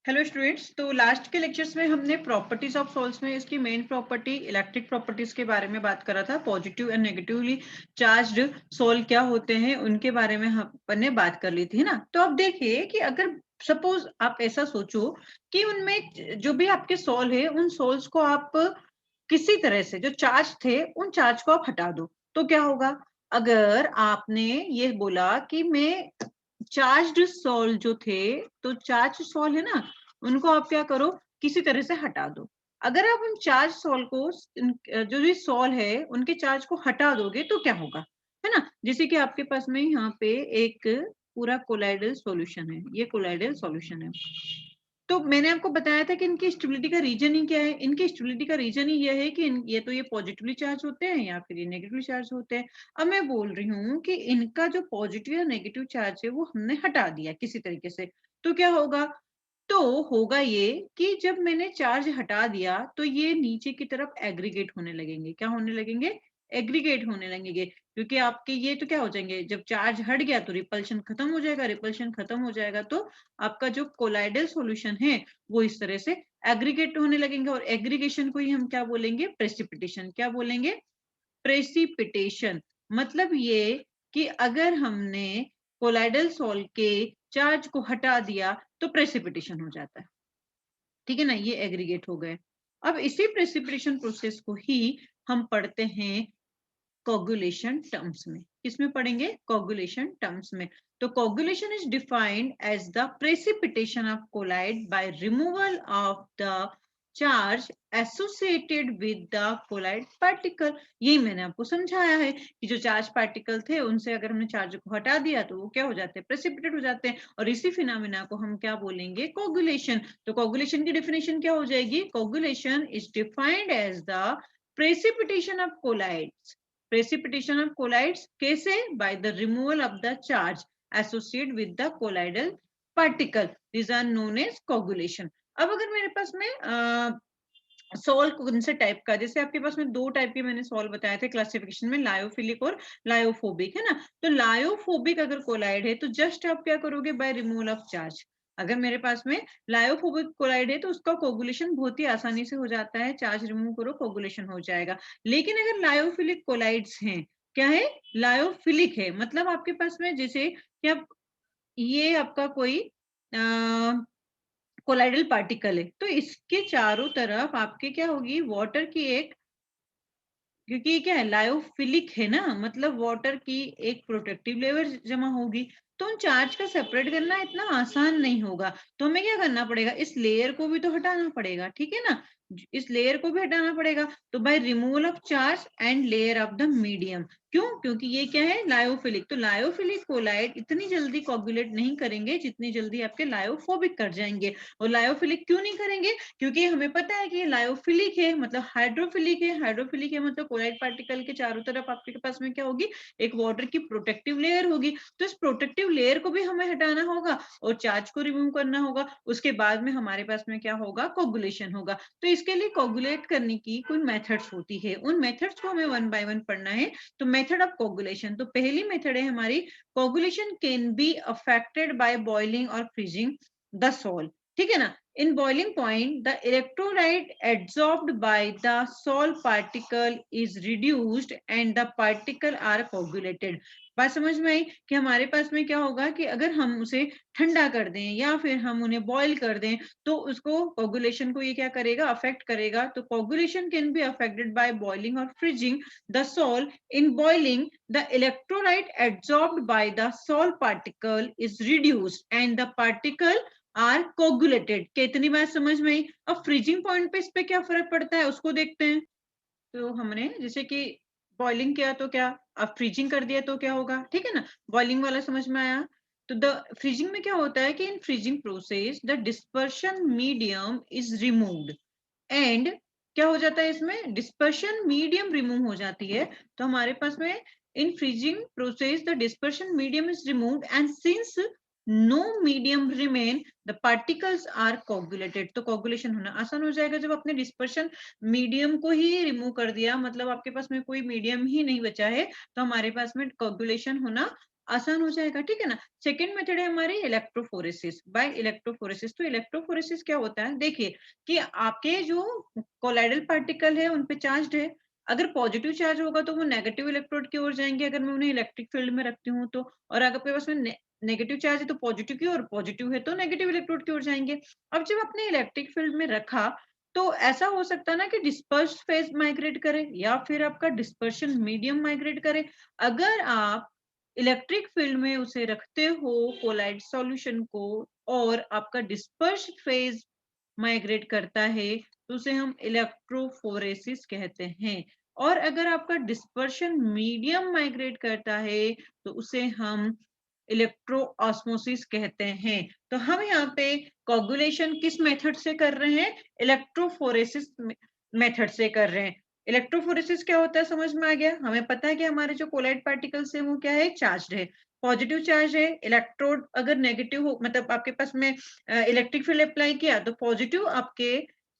Hello students. तो last के lectures में हमने प्रॉपर्टीज ऑफ सॉल्ट्स में इसकी मेन प्रॉपर्टी इलेक्ट्रिक प्रॉपर्टीज के बारे में बात करा था। Positive and negatively charged salt क्या होते हैं उनके बारे में हमने बात कर ली थी ना। तो अब देखिए कि अगर सपोज आप ऐसा सोचो कि उनमें जो भी आपके सॉल है उन सॉल्स को आप किसी तरह से जो चार्ज थे उन चार्ज को आप हटा दो तो क्या होगा। अगर आपने ये बोला कि मैं चार्ज्ड सॉल जो थे, तो चार्ज सॉल है ना, उनको आप क्या करो, किसी तरह से हटा दो। अगर आप उन चार्ज सॉल को जो भी सॉल है उनके चार्ज को हटा दोगे तो क्या होगा, है ना। जैसे कि आपके पास में यहाँ पे एक पूरा कोलाइडल सॉल्यूशन है, ये कोलाइडल सॉल्यूशन है। तो मैंने आपको बताया था कि इनकी स्टेबिलिटी का रीजन ही क्या है। इनकी स्टेबिलिटी का रीजन ही ये है कि ये तो ये पॉजिटिवली चार्ज होते हैं या फिर ये नेगेटिवली चार्ज होते हैं। अब मैं बोल रही हूँ कि इनका जो पॉजिटिव या नेगेटिव चार्ज है वो हमने हटा दिया किसी तरीके से, तो क्या होगा। तो होगा ये कि जब मैंने चार्ज हटा दिया तो ये नीचे की तरफ एग्रीगेट होने लगेंगे। क्या होने लगेंगे? एग्रीगेट होने लगेंगे, क्योंकि आपके ये तो क्या हो जाएंगे, जब चार्ज हट गया तो रिपल्शन खत्म हो जाएगा, रिपल्शन खत्म हो जाएगा तो आपका जो कोलाइडल सॉल्यूशन है वो इस तरह से एग्रीगेट होने लगेंगे। और एग्रीगेशन को ही हम क्या बोलेंगे? प्रेसिपिटेशन। क्या बोलेंगे? प्रेसिपिटेशन। मतलब ये कि अगर हमने कोलाइडल सॉल्ट के चार्ज को हटा दिया तो प्रेसिपिटेशन हो जाता है, ठीक है ना, ये एग्रीगेट हो गए। अब इसी प्रेसिपिटेशन प्रोसेस को ही हम पढ़ते हैं कोगुलेशन टर्म्स में। किसमें पढ़ेंगे? कोगुलेशन टर्म्स में। तो coagulation is defined as the precipitation of colloid by removal of the charge associated with the colloid particle. यही मैंने आपको समझाया है कि जो चार्ज पार्टिकल थे उनसे अगर हमने चार्ज को हटा दिया तो वो क्या हो जाते हैं? प्रेसिपिटेट हो जाते हैं। और इसी फिनोमेना को हम क्या बोलेंगे? कोगुलेशन। तो कोगुलेशन की डेफिनेशन क्या हो जाएगी? Coagulation is defined as the precipitation of colloids, precipitation of colloids कैसे? By the removal of the charge associated with the colloidal particle. These are known as coagulation. अब अगर मेरे पास में सॉल कौन से टाइप का, जैसे आपके पास में दो टाइप के मैंने सॉल बताए थे क्लासिफिकेशन में, लायोफिलिक और लायोफोबिक, है ना। तो लायोफोबिक अगर कोलाइड है तो जस्ट आप क्या करोगे? By removal of charge. अगर मेरे पास में लायोफोबिक कोलाइड है तो उसका कोगुलेशन बहुत ही आसानी से हो जाता है, चार्ज रिमूव करो कोगुलेशन हो जाएगा। लेकिन अगर लायोफिलिक कोलाइड्स हैं, क्या है? लायोफिलिक है, मतलब आपके पास में जैसे कि आप ये आपका कोई कोलाइडल पार्टिकल है तो इसके चारों तरफ आपके क्या होगी? वाटर की एक, क्योंकि ये क्या है? लायोफिलिक है ना, मतलब वाटर की एक प्रोटेक्टिव लेयर जमा होगी। तो उन चार्ज का सेपरेट करना इतना आसान नहीं होगा, तो हमें क्या करना पड़ेगा? इस लेयर को भी तो हटाना पड़ेगा, ठीक है ना। इस लेयर को भी हटाना पड़ेगा, तो by removal of charge and layer of the medium. क्यों? क्योंकि ये क्या है? लायोफिलिक। तो लायोफिलिक कोलाइड इतनी जल्दी कोगुलेट नहीं करेंगे जितनी जल्दी आपके लायोफोबिक कर जाएंगे। और लायोफिलिक क्यों नहीं करेंगे? क्योंकि हमें पता है कि ये लायोफिलिक है, मतलब हाइड्रोफिलिक है। हाइड्रोफिलिक है मतलब कोलाइड पार्टिकल के चारों तरफ आपके पास में क्या होगी? एक वाटर की प्रोटेक्टिव लेयर होगी। तो इस प्रोटेक्टिव लेयर को भी हमें हटाना होगा और चार्ज को रिमूव करना होगा। उसके बाद में हमारे पास में क्या होगा? कोगुलेशन होगा। तो इसके लिए कोगुलेट करने की कोई मेथड्स होती है, उन मेथड्स को हमें वन बाय वन पढ़ना है। तो मेथड ऑफ कोगुलेशन, तो पहली मेथड है हमारी, coagulation can be affected by boiling और फ्रीजिंग द सॉल्ट, ठीक है ना। In boiling point, the electrolyte adsorbed by the salt particle is reduced and the particle are coagulated. बात समझ में आई कि हमारे पास में क्या होगा कि अगर हम उसे ठंडा कर दें या फिर हम उन्हें बॉईल कर दें तो उसको कोगुलेशन को ये क्या करेगा? अफेक्ट करेगा। तो coagulation can be affected by boiling और freezing the salt. In boiling the electrolyte adsorbed by the salt particle is reduced and the particle are coagulated. कितनी बात समझ में आई? अब फ्रीजिंग पॉइंट पे इस पे क्या फर्क पड़ता है उसको देखते हैं। तो हमने जैसे कि बॉइलिंग किया तो क्या, अब फ्रीजिंग कर दिया तो क्या होगा, ठीक है ना। बॉइलिंग वाला समझ में आया। तो द फ्रीजिंग में क्या होता है कि इन freezing process the dispersion medium is removed and क्या हो जाता है? इसमें डिस्पर्शन मीडियम रिमूव हो जाती है। तो हमारे पास में in freezing process the dispersion medium is removed and since no medium remain the particles are coagulated. तो कोगुलेशन होना आसान हो जाएगा जब अपने डिस्पर्शन मीडियम को ही रिमूव कर दिया, मतलब आपके पास में कोई मीडियम ही नहीं बचा है तो हमारे पास में कोगुलेशन होना आसान हो जाएगा, ठीक है ना। सेकंड मेथड है हमारी इलेक्ट्रोफोरेसिस बाय इलेक्ट्रोफोरेसिस। तो इलेक्ट्रोफोरेसिस क्या होता है, देखिए कि आपके जो कोलाइडल पार्टिकल है उन पे चार्ज है, अगर पॉजिटिव चार्ज होगा तो वो नेगेटिव इलेक्ट्रोड की ओर जाएंगे अगर मैं उन्हें इलेक्ट्रिक फील्ड में रखती हूँ तो, और अगर आपके पास में नेगेटिव चार्ज है तो पॉजिटिव की ओर, पॉजिटिव है तो नेगेटिव इलेक्ट्रोड की ओर जाएंगे। अब जब आपने इलेक्ट्रिक फील्ड में रखा तो ऐसा हो सकता है ना कि डिस्पर्स फेज माइग्रेट करे या फिर आपका डिस्पर्शन मीडियम माइग्रेट करे। अगर आप इलेक्ट्रिक फील्ड में उसे रखते हो कोलाइड सॉल्यूशन को और आपका डिस्पर्स फेज माइग्रेट करता है तो उसे हम इलेक्ट्रोफोरेसिस कहते हैं। और अगर आपका डिस्पर्शन मीडियम माइग्रेट करता है तो उसे हम इलेक्ट्रो ऑस्मोसिस कहते हैं। तो हम यहाँ पे कोगुलेशन किस मेथड से कर रहे हैं, इलेक्ट्रोफोरेसिस मेथड से कर रहे हैं। इलेक्ट्रोफोरेसिस क्या होता है समझ में आ गया, हमें पता है कि हमारे जो कोलाइड पार्टिकल्स है वो क्या है, चार्ज है, पॉजिटिव चार्ज है। इलेक्ट्रोड अगर नेगेटिव हो, मतलब आपके पास में इलेक्ट्रिक फील्ड अप्लाई किया तो पॉजिटिव आपके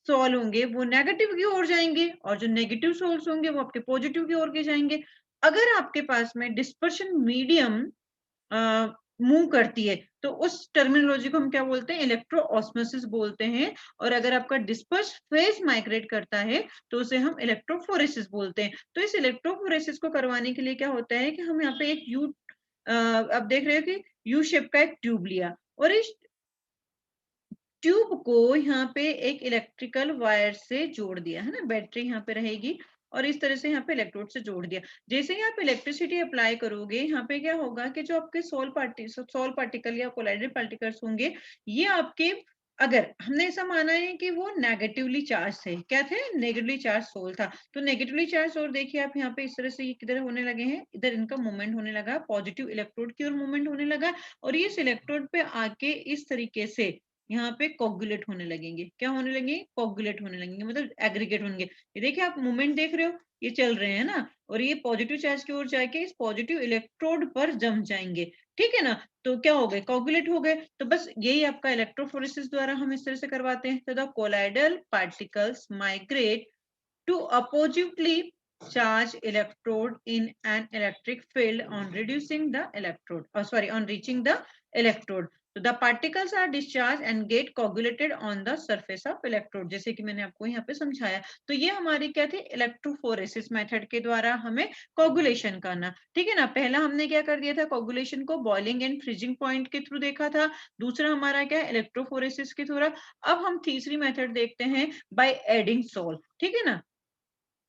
सोल होंगे वो नेगेटिव की ओर जाएंगे और जो नेगेटिव सोल्स होंगे वो आपके पॉजिटिव की ओर के जाएंगे। अगर आपके पास में डिस्पर्शन मीडियम मूव करती है तो उस टर्मिनोलॉजी को हम क्या बोलते हैं, इलेक्ट्रो ऑस्मोसिस बोलते हैं। और अगर आपका डिस्पर्स फेज माइग्रेट करता है तो उसे हम इलेक्ट्रोफोरेसिस बोलते हैं। तो इस इलेक्ट्रोफोरेसिस को करवाने के लिए क्या होता है कि हम यहाँ पे एक यू आप देख रहे हो कि यू शेप का एक ट्यूब लिया और इस ट्यूब को यहाँ पे एक इलेक्ट्रिकल वायर से जोड़ दिया है ना, बैटरी यहाँ पे रहेगी और इस तरह से यहाँ पे इलेक्ट्रोड से जोड़ दिया। जैसे ही आप इलेक्ट्रिसिटी अप्लाई करोगे यहाँ पे क्या होगा कि जो आपके सोल पार्टिकल या कोलाइडल पार्टिकल्स होंगे ये आपके, अगर हमने ऐसा माना है कि वो नेगेटिवली चार्ज थे, क्या थे, नेगेटिवली चार्ज सोल था, तो नेगेटिवली चार्ज और देखिए आप यहाँ पे इस तरह से ये किधर होने लगे हैं, इधर इनका मूवमेंट होने लगा, पॉजिटिव इलेक्ट्रोड की ओर मूवमेंट होने लगा और ये इस इलेक्ट्रोड पे आके इस तरीके से यहाँ पे कोगुलेट होने लगेंगे। क्या होने लगेंगे, कोगुलेट होने लगेंगे, मतलब एग्रीगेट होंगे। ये देखिए आप मूवमेंट देख रहे हो, ये चल रहे हैं ना, और ये पॉजिटिव चार्ज की ओर जाके इस पॉजिटिव इलेक्ट्रोड पर जम जाएंगे, ठीक है ना। तो क्या हो गए, कोगुलेट हो गए। तो बस यही आपका इलेक्ट्रोफोरेसिस द्वारा हम इस तरह से करवाते हैं। तो the colloidal particles migrate to oppositely charge electrode in an electric field on reducing the electrode, on reaching the electrode. So the particles are discharged and get coagulated on the surface of electrode, जैसे कि मैंने आपको यहाँ पे समझाया। तो ये हमारी क्या थी, इलेक्ट्रोफोरेसिस मेथड के द्वारा हमें कोगुलेशन करना, ठीक है ना। पहला हमने क्या कर दिया था, कोगुलेशन को बॉइलिंग एंड फ्रीजिंग पॉइंट के थ्रू देखा था। दूसरा हमारा क्या, इलेक्ट्रोफोरेसिस के थ्रू। अब हम तीसरी मेथड देखते हैं, बाय एडिंग सोल, ठीक है ना,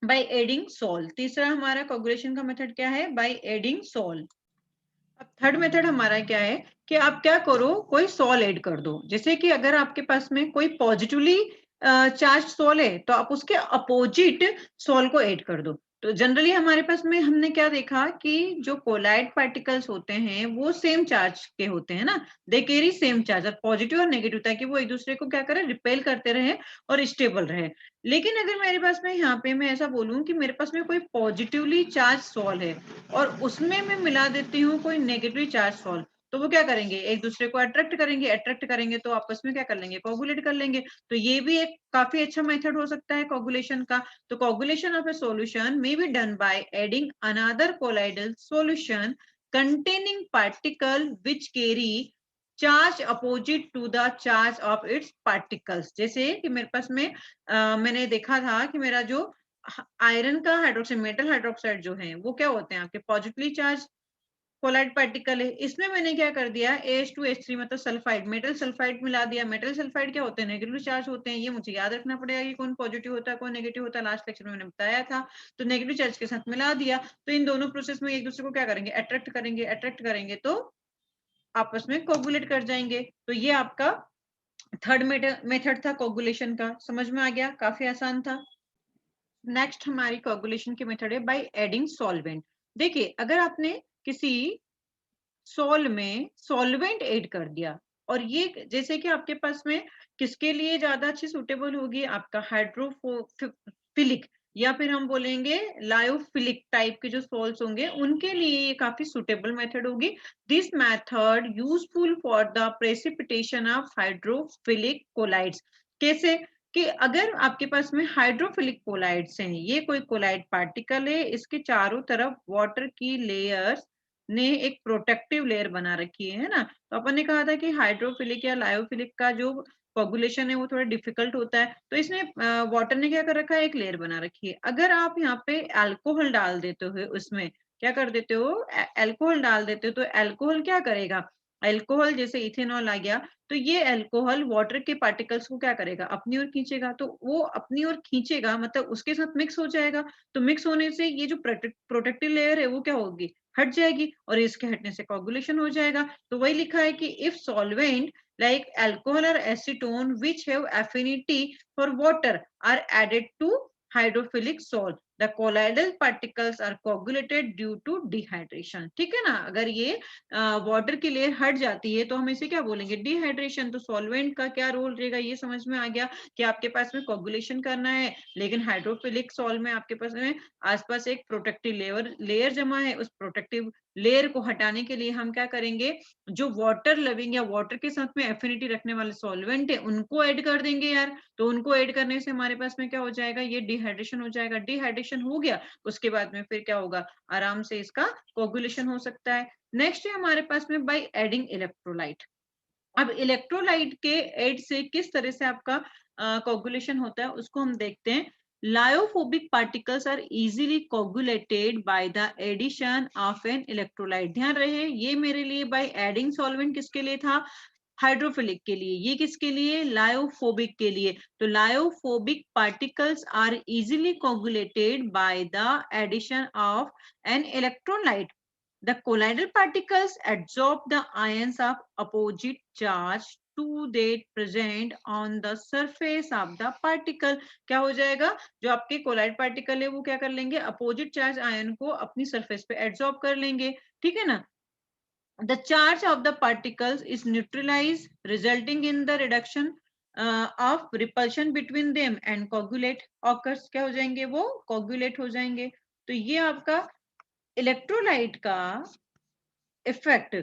बाय एडिंग सॉल्ट। तीसरा हमारा कोगुलेशन का मेथड क्या है, बाय एडिंग सॉल्ट। अब थर्ड मेथड हमारा क्या है कि आप क्या करो, कोई सॉल ऐड कर दो। जैसे कि अगर आपके पास में कोई पॉजिटिवली चार्ज सॉल है तो आप उसके अपोजिट सॉल को ऐड कर दो। तो जनरली हमारे पास में हमने क्या देखा कि जो कोलाइड पार्टिकल्स होते हैं वो सेम चार्ज के होते हैं ना, they carry same charge, positive और नेगेटिव, ताकि वो एक दूसरे को क्या करें, रिपेल करते रहे और स्टेबल रहे। लेकिन अगर मेरे पास में यहाँ पे मैं ऐसा बोलूं कि मेरे पास में कोई पॉजिटिवली चार्ज सॉल है और उसमें मैं मिला देती हूँ कोई नेगेटिव चार्ज सॉल्व, तो वो क्या करेंगे, एक दूसरे को अट्रैक्ट करेंगे तो आपस में क्या कर लेंगे, कोगुलेट कर लेंगे। तो ये भी एक काफी अच्छा मेथड हो सकता है कोगुलेशन का। तो coagulation of a solution may be done by adding another colloidal solution containing particle which carry charge opposite to the charge of its particles. जैसे कि मेरे पास में मैंने देखा था कि मेरा जो आयरन का हाइड्रोक्साइड, मेटल हाइड्रोक्साइड जो है वो क्या होते हैं आपके पॉजिटिवली चार्ज कोलाइड पार्टिकल है। इसमें मैंने क्या कर दिया, AH2H3 मतलब सल्फाइड, मेटल सल्फाइड मिला दिया। मेटल सल्फाइड क्या होते हैं, नेगेटिव चार्ज होते हैं। ये मुझे याद रखना पड़ेगा कि कौन पॉजिटिव होता है कौन नेगेटिव होता है, लास्ट लेक्चर में मैंने बताया था। तो नेगेटिव चार्ज के साथ मिला दिया, तो इन दोनों प्रोसेस में एक दूसरे को क्या करेंगे, अट्रैक्ट करेंगे तो आपस में कोगुलेट कर जाएंगे। तो ये आपका थर्ड मेथड था कोगुलेशन का, समझ में आ गया, काफी आसान था। नेक्स्ट हमारी कोगुलेशन की मेथड है बाय एडिंग सॉल्वेंट। देखिए अगर आपने किसी सोल में सॉल्वेंट ऐड कर दिया, और ये जैसे कि आपके पास में किसके लिए ज्यादा अच्छी सुटेबल होगी, आपका हाइड्रोफिलिक या फिर हम बोलेंगे लायोफिलिक टाइप के जो सोल्स होंगे उनके लिए ये काफी सुटेबल मेथड होगी। This method useful for the precipitation of hydrophilic colloids. कैसे, कि अगर आपके पास में हाइड्रोफिलिक कोलाइड्स हैं, ये कोई कोलाइड पार्टिकल है, इसके चारों तरफ वाटर की लेयर्स ने एक प्रोटेक्टिव लेयर बना रखी है ना। तो अपन ने कहा था कि हाइड्रोफिलिक या लायोफिलिक का जो कोगुलेशन है वो थोड़ा डिफिकल्ट होता है, तो इसने वाटर ने क्या कर रखा है, एक लेयर बना रखी है। अगर आप यहाँ पे अल्कोहल डाल देते हो, उसमें क्या कर देते हो, अल्कोहल डाल देते हो, तो अल्कोहल क्या करेगा, अल्कोहल जैसे इथेनॉल आ गया, तो ये अल्कोहल वाटर के पार्टिकल्स को क्या करेगा, अपनी ओर खींचेगा। तो वो अपनी ओर खींचेगा मतलब उसके साथ मिक्स हो जाएगा। तो मिक्स होने से ये जो प्रोटेक्टिव लेयर है वो क्या होगी, हट जाएगी, और इसके हटने से कोगुलेशन हो जाएगा। तो वही लिखा है कि if solvent like alcohol or acetone which have affinity for water are added to hydrophilic salt, the colloidal particles are coagulated due to dehydration। ठीक है ना, अगर ये वाटर की लेयर हट जाती है तो हम इसे क्या बोलेंगे, डिहाइड्रेशन। तो सॉल्वेंट का क्या रोल रहेगा, ये समझ में आ गया कि आपके पास में कोगुलेशन करना है, लेकिन हाइड्रोफिलिक सॉल्ट में आपके पास में आसपास एक प्रोटेक्टिव लेयर जमा है। उस प्रोटेक्टिव लेयर को हटाने के लिए हम क्या करेंगे, जो वाटर लविंग या वाटर के साथ में एफिनिटी रखने वाले सॉल्वेंट है उनको ऐड कर देंगे यार। तो उनको ऐड करने से हमारे पास में क्या हो जाएगा, ये डिहाइड्रेशन हो जाएगा। डिहाइड्रेशन हो गया, उसके बाद में फिर क्या होगा, आराम से इसका कोगुलेशन हो सकता है। नेक्स्ट है हमारे पास में बाय एडिंग इलेक्ट्रोलाइट। अब इलेक्ट्रोलाइट के एड से किस तरह से आपका कोगुलेशन होता है उसको हम देखते हैं। Lyophobic particles are easily coagulated by the addition of an electrolyte. ध्यान रहे ये मेरे लिए बाय एडिंग सॉल्वेंट किसके लिए था, हाइड्रोफिलिक के लिए। ये किसके लिए, लायोफोबिक के लिए। तो lyophobic particles are easily coagulated by the addition of an electrolyte. The colloidal particles absorb the ions of opposite charge to that present on the surface of the particle। क्या हो जाएगा, जो आपके कोलाइड पार्टिकल है वो क्या कर लेंगे, अपोजिट चार्ज आयन को अपनी सरफेस पे एब्जॉर्ब कर लेंगे। ठीक है ना। The charge of the particles is neutralized, resulting in the reduction of repulsion between them and coagulate occurs। क्या हो जाएंगे, वो coagulate हो जाएंगे। तो ये आपका इलेक्ट्रोलाइट का इफेक्ट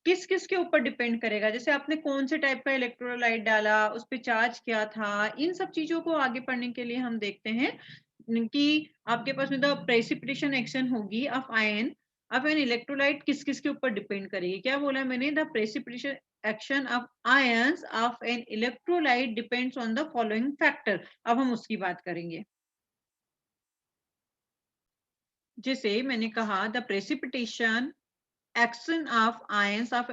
किस किस के ऊपर डिपेंड करेगा, जैसे आपने कौन से टाइप का इलेक्ट्रोलाइट डाला, उस पे चार्ज क्या था, इन सब चीजों को आगे पढ़ने के लिए हम देखते हैं कि आपके पास में द प्रेसिपिटेशन एक्शन होगी of ion of an electrolyte किस किस के ऊपर डिपेंड करेगी। क्या बोला मैंने, the precipitation action of ions of an electrolyte depends on the following factor. अब हम उसकी बात करेंगे। जैसे मैंने कहा the precipitation action of ions of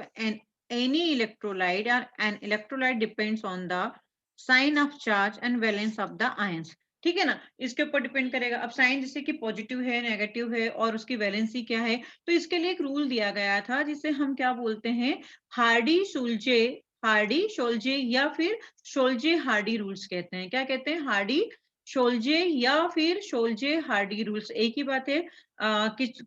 any electrolyte or an electrolyte depends on the sign of charge and valence of the ions। ठीक है ना, इसके ऊपर डिपेंड करेगा। अब साइन जैसे कि पॉजिटिव है, नेगेटिव है, और उसकी वैलेंसी क्या है, तो इसके लिए एक रूल दिया गया था जिसे हम क्या बोलते हैं, हार्डी शोल्जे या फिर शोल्जे हार्डी रूल्स कहते हैं। क्या कहते हैं, हार्डी शोल्जे या फिर शोल्जे हार्डी रूल्स, एक ही बात है।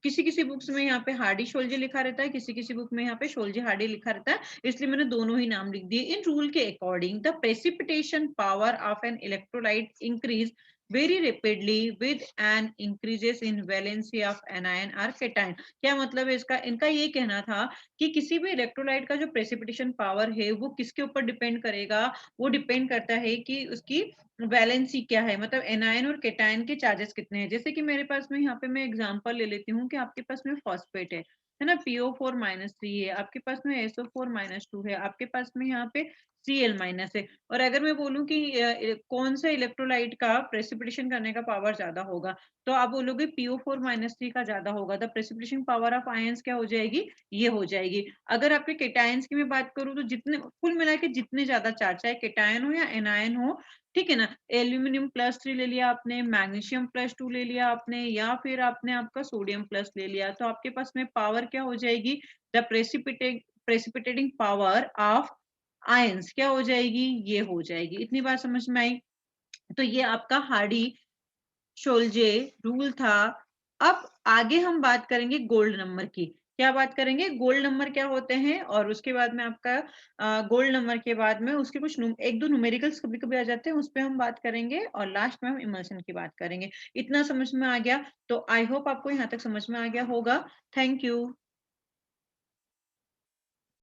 किसी किसी बुक्स में यहाँ पे हार्डी शोल्जे लिखा रहता है, किसी किसी बुक में यहाँ पे शोल्जे हार्डी लिखा रहता है, इसलिए मैंने दोनों ही नाम लिख दिए। इन रूल के according the precipitation power of an electrolyte increase very rapidly with an increases in valency of anion or cation। क्या मतलब है इसका, इनका ये कहना था कि किसी भी इलेक्ट्रोलाइट का जो प्रेसिपिटेशन पावर है वो किसके ऊपर डिपेंड करेगा, वो डिपेंड करता है कि उसकी वैलेंसी क्या है, मतलब एनायन और केटायन के चार्जेस कितने हैं। जैसे कि मेरे पास में यहाँ पे मैं एग्जांपल ले लेती हूँ कि आपके पास में फॉस्फेट है ना, PO4-3 है, आपके पास में SO4-2 है, आपके पास में यहाँ पे Cl- है। और अगर मैं बोलूं कि कौन सा इलेक्ट्रोलाइट का प्रेसिपिटेशन करने का पावर ज्यादा होगा, तो आप बोलोगे PO4-3 का ज्यादा होगा। The precipitation power of ions क्या हो जाएगी, ये हो जाएगी। अगर आपके केटायंस की मैं बात करूं तो जितने कुल मिला के जितने ज्यादा चार्ज, चाहे केटायन हो या एनायन हो, ठीक है ना, एल्यूमिनियम+3 ले लिया आपने, मैग्नीशियम+2 ले लिया आपने, या फिर आपने आपका सोडियम+ ले लिया, तो आपके पास में पावर क्या हो जाएगी, the precipitating power of ions क्या हो जाएगी, ये हो जाएगी। इतनी बात समझ में आई। तो ये आपका हार्डी शोल्जे रूल था। अब आगे हम बात करेंगे गोल्ड नंबर की। क्या बात करेंगे, गोल्ड नंबर क्या होते हैं, और उसके बाद में आपका गोल्ड नंबर के बाद में उसके कुछ एक दो न्यूमेरिकल्स कभी कभी आ जाते हैं, उस पर हम बात करेंगे, और लास्ट में हम इमल्शन की बात करेंगे। इतना समझ में आ गया, तो आई होप आपको यहाँ तक समझ में आ गया होगा। Thank you.